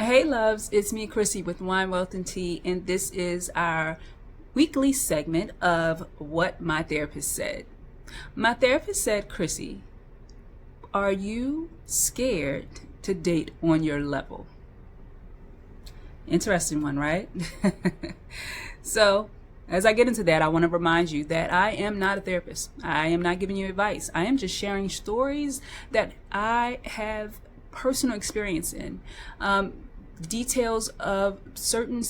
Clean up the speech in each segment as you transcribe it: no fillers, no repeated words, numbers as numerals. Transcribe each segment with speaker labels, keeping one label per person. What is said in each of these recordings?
Speaker 1: Hey loves, it's me Chrissy with Wine, Wealth, and Tea, and this is our weekly segment of What My Therapist Said. My therapist said, Chrissy, are you scared to date on your level? Interesting one, right? So, as I get into that, I want to remind you that I am not a therapist. I am not giving you advice. I am just sharing stories that I have personal experience in. Details of certain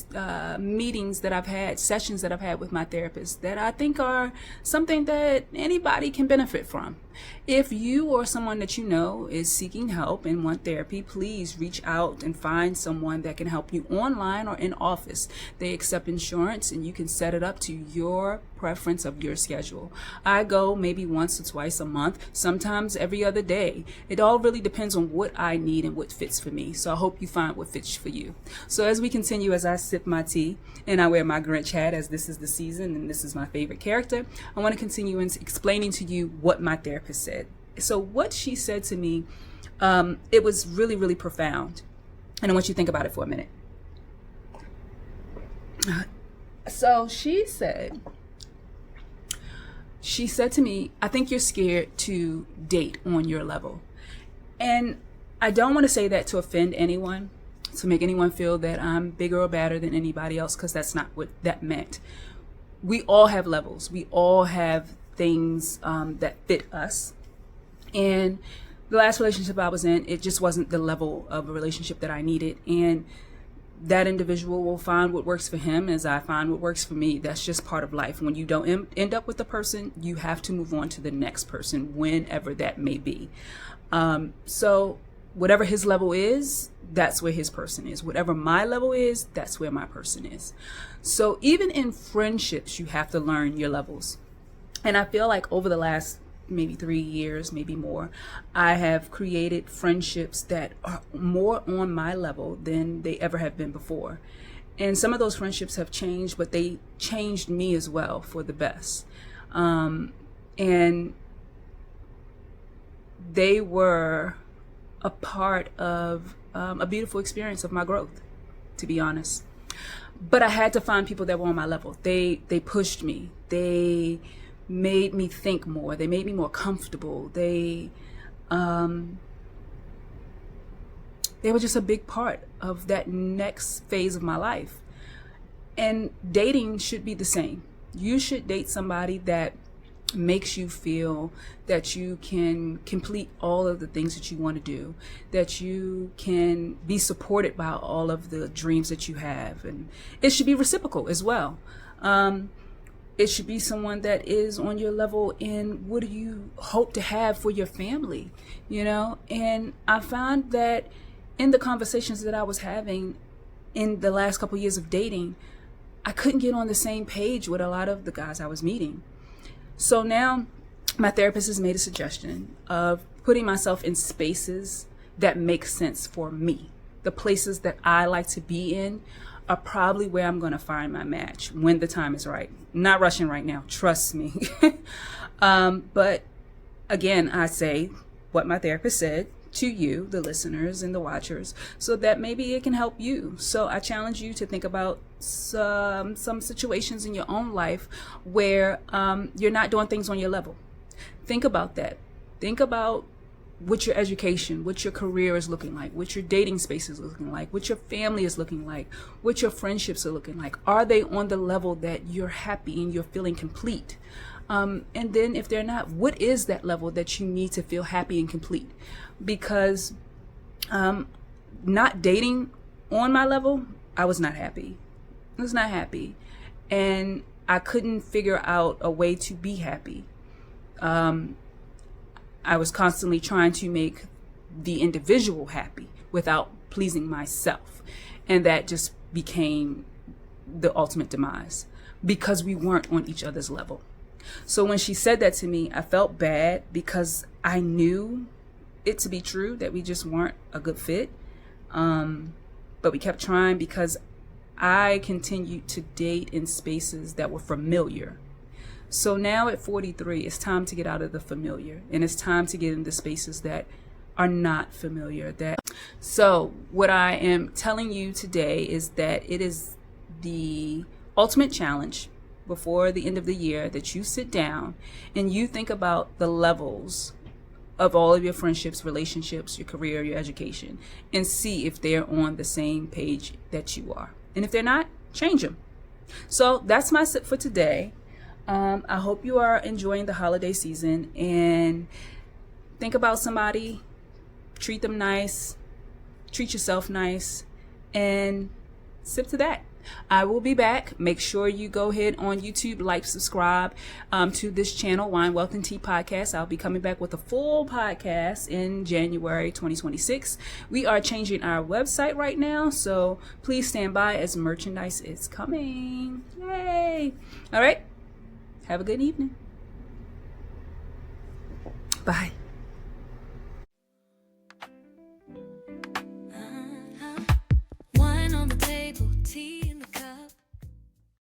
Speaker 1: meetings that I've had, sessions that I've had with my therapist that I think are something that anybody can benefit from. If you or someone that you know is seeking help and want therapy, please reach out and find someone that can help you online or in office. They accept insurance and you can set it up to your preference of your schedule. I go maybe once or twice a month, sometimes every other day. It all really depends on what I need and what fits for me. So I hope you find what fits for you. So as we continue, as I sip my tea and I wear my Grinch hat, as this is the season and this is my favorite character, I want to continue in explaining to you what my therapist said. So what she said to me, it was really, really profound. And I want you to think about it for a minute. So she said to me, I think you're scared to date on your level. And I don't want to say that to offend anyone, to make anyone feel that I'm bigger or badder than anybody else, because that's not what that meant. We all have levels. We all have things that fit us. And the last relationship I was in, it just wasn't the level of a relationship that I needed. And that individual will find what works for him as I find what works for me. That's just part of life. When you don't end up with the person, you have to move on to the next person, whenever that may be. So whatever his level is, that's where his person is. Whatever my level is, that's where my person is. So even in friendships, you have to learn your levels. And I feel like over the last maybe 3 years, maybe more, I have created friendships that are more on my level than they ever have been before. And some of those friendships have changed, but they changed me as well for the best. And they were a part of a beautiful experience of my growth, to be honest. But I had to find people that were on my level. They pushed me. They made me think more. They made me more comfortable. They were just a big part of that next phase of my life. And dating should be the same. You should date somebody that makes you feel that you can complete all of the things that you want to do, that you can be supported by all of the dreams that you have. And it should be reciprocal as well. It should be someone that is on your level in what do you hope to have for your family, you know? And I found that in the conversations that I was having in the last couple of years of dating, I couldn't get on the same page with a lot of the guys I was meeting. So now my therapist has made a suggestion of putting myself in spaces that make sense for me. The places that I like to be in are probably where I'm going to find my match when the time is right. Not rushing right now, trust me. But again, I say what my therapist said to you, the listeners and the watchers, so that maybe it can help you. So I challenge you to think about some situations in your own life where you're not doing things on your level. Think about that. Think about what your education, what your career is looking like, what your dating space is looking like, what your family is looking like, what your friendships are looking like. Are they on the level that you're happy and you're feeling complete? And then if they're not, what is that level that you need to feel happy and complete? Because not dating on my level, I was not happy. I was not happy. And I couldn't figure out a way to be happy. I was constantly trying to make the individual happy without pleasing myself. And that just became the ultimate demise because we weren't on each other's level. So when she said that to me, I felt bad because I knew it to be true that we just weren't a good fit. But we kept trying because I continued to date in spaces that were familiar. So now at 43, it's time to get out of the familiar, and it's time to get into spaces that are not familiar. So what I am telling you today is that it is the ultimate challenge before the end of the year that you sit down and you think about the levels of all of your friendships, relationships, your career, your education, and see if they're on the same page that you are. And if they're not, change them. So that's my sip for today. I hope you are enjoying the holiday season, and think about somebody, treat them nice, treat yourself nice, and sip to that. I will be back. Make sure you go ahead on YouTube, like, subscribe to this channel, Wine, Wealth, and Tea Podcast. I'll be coming back with a full podcast in January 2026. We are changing our website right now, so please stand by as merchandise is coming. Yay! All right. Have a good evening. Bye.